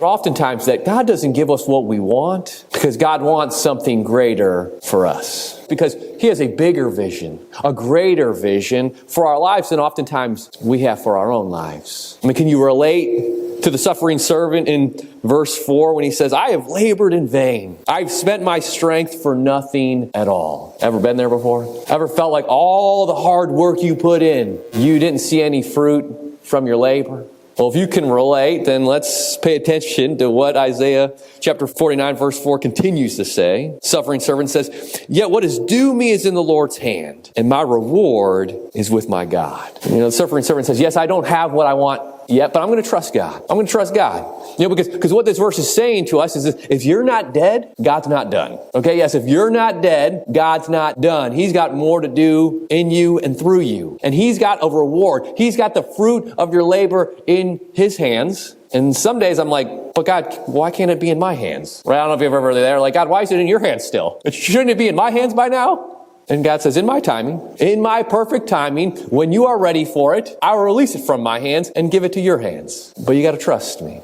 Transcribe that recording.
Oftentimes that God doesn't give us what we want because God wants something greater for us. Because He has a bigger vision, a greater vision for our lives than oftentimes we have for our own lives. I mean, can you relate to the suffering servant in verse 4 when he says, I have labored in vain. I've spent my strength for nothing at all. Ever been there before? Ever felt like all the hard work you put in, you didn't see any fruit from your labor? Well, if you can relate, then let's pay attention to what Isaiah chapter 49 verse 4 continues to say. Suffering servant says, yet what is due me is in the Lord's hand, and my reward is with my God. The suffering servant says, yes, I don't have what I want yet, but I'm going to trust God. I'm going to trust God. Because what this verse is saying to us is this, if you're not dead, God's not done. Okay, yes, if you're not dead, God's not done. He's got more to do in you and through you. And He's got a reward. He's got the fruit of your labor in His hands. And some days I'm like, but God, why can't it be in my hands? Right? I don't know if you've ever been there. Like, God, why is it in your hands still? Shouldn't it be in my hands by now? And God says, in my timing, in my perfect timing, when you are ready for it, I will release it from my hands and give it to your hands. But you got to trust me.